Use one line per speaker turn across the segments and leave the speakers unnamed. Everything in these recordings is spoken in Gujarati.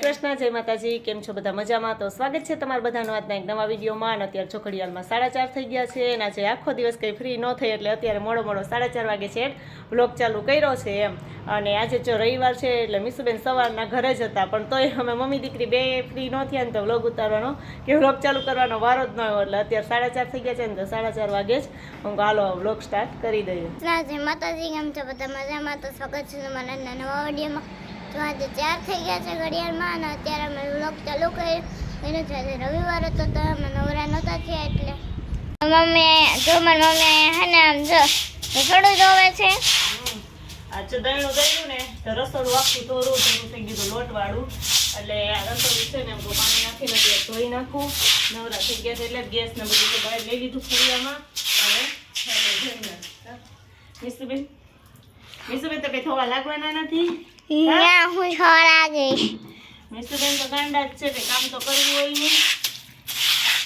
કૃષ્ણ, જય માતાજી। કેમ છો બધા? મજામાં? તો સ્વાગત છે તમારા બધાનું આજના એક નવા વિડીયોમાં। અને અત્યારે ચોકડીયાલમાં 4:30 થઈ ગયા છે અને આજે આખો દિવસ કંઈ ફ્રી ન થઈ એટલે અત્યારે મોડો 4:30 વાગે છે વ્લોગ ચાલુ કર્યો છે એમ। અને આજે જો રવિવાર છે એટલે મીસુબેન સવારના ઘરે જ હતા, પણ તોય અમે મમ્મી દીકરી બે ફ્રી ન થયા ને તો વ્લોગ ઉતારવાનો કે વ્લોગ ચાલુ કરવાનો વારો જ ન આવ્યો, એટલે અત્યારે 4:30 થઈ ગયા છે ને તો 4:30 વાગે જ હું હાલો વ્લોગ સ્ટાર્ટ કરી દઈએ।
જય માતાજી, કેમ છો બધા? મજામાં? તો સ્વાગત છે તમારા નવા વિડીયોમાં। તો આજે 4 થઈ ગયા છે ઘડિયાળમાં અને અત્યારે અમે વ્લોગ ચાલુ કર્યો એનો છે। આજે રવિવાર હતો તો અમે નવરા નહોતા થયા એટલે મમ્મી જો મારી મમ્મી હે ને આમ જો રસોડું જોવે છે।
આજે દહીણું દઈ ને તો રસોડું આખું તોરું થઈ ગયું લોટવાળું, એટલે આ રસોડું છે ને એમ તો પાણી નાખીને એટલે ધોઈ નાખું। નવરા થઈ ગયા છે એટલે ગેસ ને બધું તો બહાર લઈ લીધું ફળિયામાં। અને મીસુબેન તો કઈ થવા લાગવાના નથી।
ના હું છોડા ગઈશ।
મીસુબેન તો ગાંડા જ છે કે કામ તો કરવું હોય નહીં।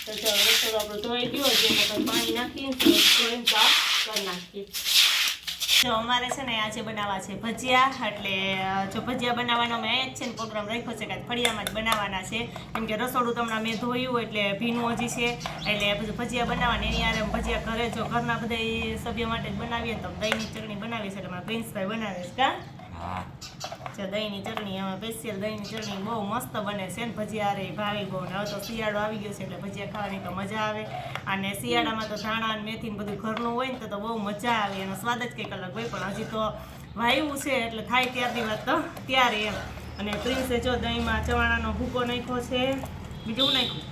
તો જો રસોડું આપણું ધોઈ ગયો છે તો પાણી નાખીને ધોઈને સાફ કરી નાખીએ। જો અમારે છે ને આજે બનાવવા છે ભજીયા, એટલે જો ભજીયા બનાવવાનો મેં જ છે ને પ્રોગ્રામ રાખ્યો છે કે ફળિયામાં જ બનાવવાના છે, કેમ કે રસોડું તો હમણાં મેં ધોયું એટલે ભીનું હજી છે, એટલે બધું ભજીયા બનાવવાના એની યારે ભજીયા ઘરે જો ઘરના બધા સભ્ય માટે જ બનાવીએ તો દહીંની ચટણી બનાવી છે, એટલે મારા પ્રિન્સભાઈ બનાવે છે કા જો દહીંની ચટણી, એમાં સ્પેશિયલ દહીંની ચટણી બહુ મસ્ત બને છે ને ભજીયા રે ભાવી બહુ ને। હવે તો શિયાળો આવી ગયો છે એટલે ભજીયા ખાવાની તો મજા આવે, અને શિયાળામાં તો ધાણા અને મેથી બધું ઘરનું હોય ને તો બહુ મજા આવે, એનો સ્વાદ જ કંઈક અલગ હોય। પણ હજી તો વાયવું છે એટલે થાય ત્યારની વાત તો ત્યારે એમ। અને પ્રિન્સે જો દહીંમાં ચવાણાનો ભૂકો નાખ્યો છે, બીજું નાખ્યું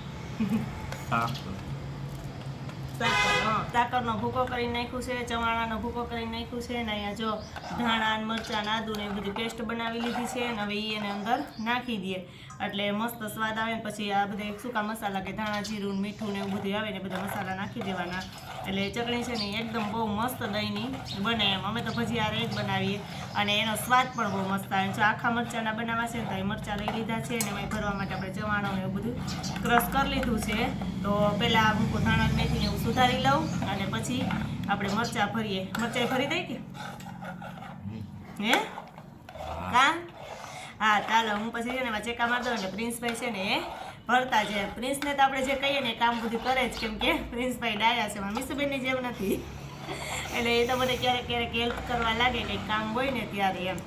સાકરનો ભૂકો કરી નાખ્યું છે, ચવાણાનો ભૂકો કરી નાખ્યું છે ને અહીંયા જો ધાણા મરચાં આદુ ને બધી પેસ્ટ બનાવી લીધી છે ને હવે એને અંદર નાખી દઈએ એટલે મસ્ત સ્વાદ આવે ને પછી આ બધા સૂકા મસાલા કે ધાણા જીરું મીઠું ને એવું બધું આવે ને બધા મસાલા નાખી દેવાના, એટલે ચટણી છે ને એકદમ બહુ મસ્ત દહીંની બને એમ। અમે તો ભજીયા રે જ બનાવીએ અને એનો સ્વાદ પણ બહુ મસ્ત આવે। જો આખા મરચાંના બનાવવા છે ને તો એ મરચાં લઈ લીધા છે ને એમાં ભરવા માટે આપણે ચવાણો એવું બધું ક્રશ કરી લીધું છે। તો પહેલાં મૂકો ધાણા મેથીને એવું સુધારી લઉં અને પછી આપણે મરચાં ભરીએ। મરચાં ભરી દઈ કે હે કા હા ચાલો, હું પછી છે ને એમાં ચેકા મારી દઉં એટલે પ્રિન્સભાઈ છે ને એ ભરતા છે। પ્રિન્સને તો આપણે જે કહીએ ને એ કામ બધું કરે જ, કેમ કે પ્રિન્સભાઈ ડાયા છે, મીસુબેનની જેમ નથી, એટલે એ તો બધે ક્યારેક ક્યારેક હેલ્પ કરવા લાગે કંઈક કામ હોય ને ત્યારે એમ।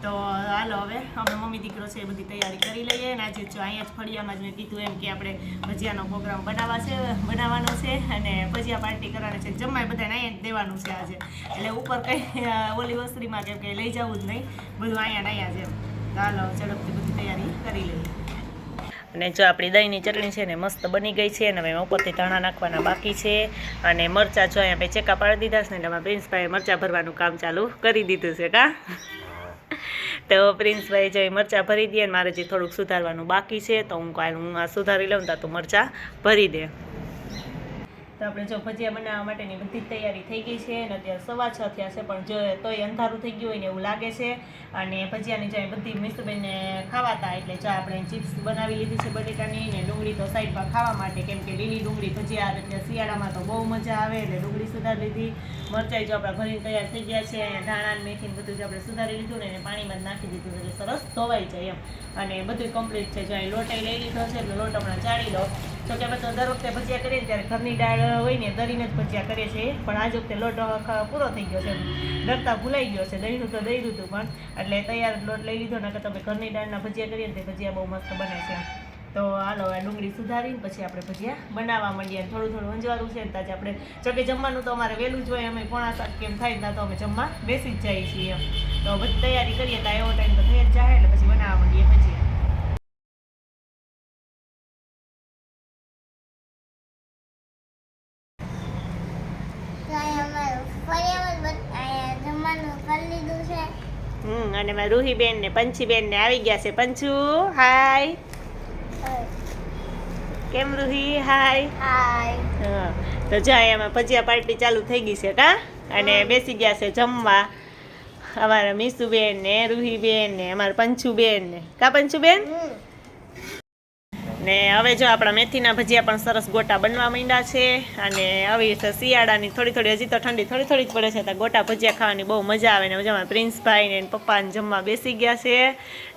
તો હાલો હવે અમે મમ્મી દીકરો છે એ બધી તૈયારી કરી લઈએ ને આજે જો અહીંયા જ ફળિયામાં જ મેં કીધું એમ કે આપણે ભજીયાનો પ્રોગ્રામ બનાવવાનો છે અને ભજીયા પાર્ટી કરવાની છે, જમવાય બધાને અહીંયા જ દેવાનું છે આજે, એટલે ઉપર કંઈ ઓલી વસ્ત્રીમાં કેમ કે લઈ જવું જ નહીં, બધું અહીંયા છે। તો હાલો ઝડપથી બધી તૈયારી કરી લઈએ। અને જો આપણી દહીંની ચટણી છે ને મસ્ત બની ગઈ છે અને હવે ઉપરથી ધાણા નાખવાના બાકી છે, અને મરચાં જો અહીંયા ભાઈ ચેકા પાડી દીધા છે ને એટલે અમારા પ્રિન્સભાઈએ મરચાં ભરવાનું કામ ચાલુ કરી દીધું છે કા તો પ્રિન્સભાઈ જો મરચાં ભરી દે ને મારે જે થોડુંક સુધારવાનું બાકી છે તો હું આ સુધારી લઉં તો મરચાં ભરી દે। તો આપણે જો ભજીયા બનાવવા માટેની બધી જ તૈયારી થઈ ગઈ છે અને અત્યારે 6:15 થયા છે, પણ જો તોય અંધારું થઈ ગયું હોય ને એવું લાગે છે। અને ભજીયાની જો બધી મીસુબેનને ખાવાતા એટલે જો આપણે ચિપ્સ બનાવી લીધી છે બટેટાની ને ડુંગળી તો સાઈડમાં ખાવા માટે, કેમ કે લીલી ડુંગળી ભજીયા એટલે શિયાળામાં તો બહુ મજા આવે, એટલે ડુંગળી સુધારી લીધી। મરચાઈ જો આપણા ભરીને તૈયાર થઈ ગયા છે, ધાણા મેથી બધું જો આપણે સુધારી લીધું ને એને પાણીમાં જ નાખી દીધું એટલે સરસ ધોવાઈ જાય એમ, અને બધું કમ્પ્લીટ છે। જો અહીં લોટાઈ લઈ લીધો છે એટલે લોટ હમણાં ચાળી લો, જો કે અમે તો દર વખતે ભજીયા કરીએ ને ત્યારે ઘરની દાળ હોય ને દરીને જ ભજીયા કરીએ છીએ, પણ આજ વખતે લોટ પૂરો થઈ ગયો છે, ડરતા ભૂલાઈ ગયો છે, દહીંનું તો દઈ દીધું પણ એટલે તૈયાર લોટ લઈ લીધો ને કે તમે ઘરની દાળના ભજીયા કરીએ ને તે ભજીયા બહુ મસ્ત બને છે। તો હાલો આ ડુંગળી સુધારીને પછી આપણે ભજીયા બનાવવા માંડીએ। થોડું અંજવારું છે ને તાજે આપણે જોકે જમવાનું તો અમારે વહેલું જ હોય, અમે 6:45 કેમ થાય ના તો અમે જમવા બેસી જ જઈએ છીએ એમ। તો બધી તૈયારી કરીએ તો એવો ટાઈમ તો થઈ જ જાય એટલે પછી બનાવવા માંડીએ ભજીયા। અને મારા રૂહીબેન ને પંચીબેન ને આવી ગયા છે। પંચુ હાય, કેમ રૂહી હાય
હાય।
હા તો જાય એમાં ભજીયા પાર્ટી ચાલુ થઈ ગઈ છે કા, અને બેસી ગયા છે જમવા અમારા મીસુબેન ને રૂહીબેન ને અમારા પંચુબેન ને કા પંચુબેન ને હવે જો આપણા મેથીના ભજીયા પણ સરસ ગોટા બનવા માંડ્યા છે અને આવી શિયાળાની થોડી હજી તો ઠંડી થોડી જ પડે છે તો ગોટા ભજીયા ખાવાની બહુ મજા આવે ને મજામાં પ્રિન્સભાઈ ને પપ્પાને જમવા બેસી ગયા છે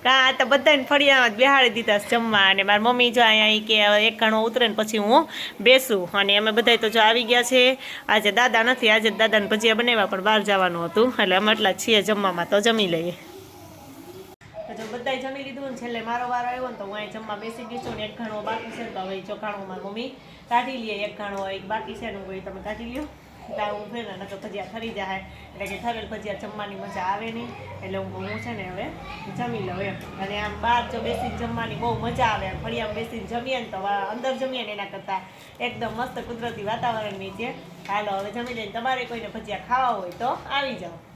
કાં તો બધાને ફળિયામાં જ બેહાડી દીધા છે જમવા અને મારી મમ્મી જો અહીંયા કે એક ઘણો ઉતરે ને પછી હું બેસું અને અમે બધા તો જો આવી ગયા છે આજે દાદા નથી આજે દાદાને ભજીયા બનાવ્યા પણ બહાર જવાનું હતું એટલે અમે એટલા જ છીએ જમવામાં તો જમી લઈએ જો બધાય જમી લીધું ને છેલ્લે મારો વારો આવ્યો ને તો હું અહીં જમવા બેસી ગઈ છું ને એક ઘણો બાકી છે તો હવે જો ઘણો મારી મમ્મી કાઢી લઈએ એક ઘણો એક બાકી છે ને કોઈ તમે કાઢી લ્યો ત્યાં હું ફેર ને તો ભજીયા ઠરી જાય એટલે કે ઠરેલ ભજીયા જમવાની મજા આવે નહીં એટલે હું છે ને હવે જમી લઉં એમ અને આમ બહાર જો બેસીને જમવાની બહુ મજા આવે એમ ફળિયામાં બેસીને જમીએ ને તો અંદર જમીએ ને એના કરતાં એકદમ મસ્ત કુદરતી વાતાવરણ નીચે હાલો હવે જમી લઈને તમારે કોઈને ભજીયા ખાવા હોય તો આવી જાઓ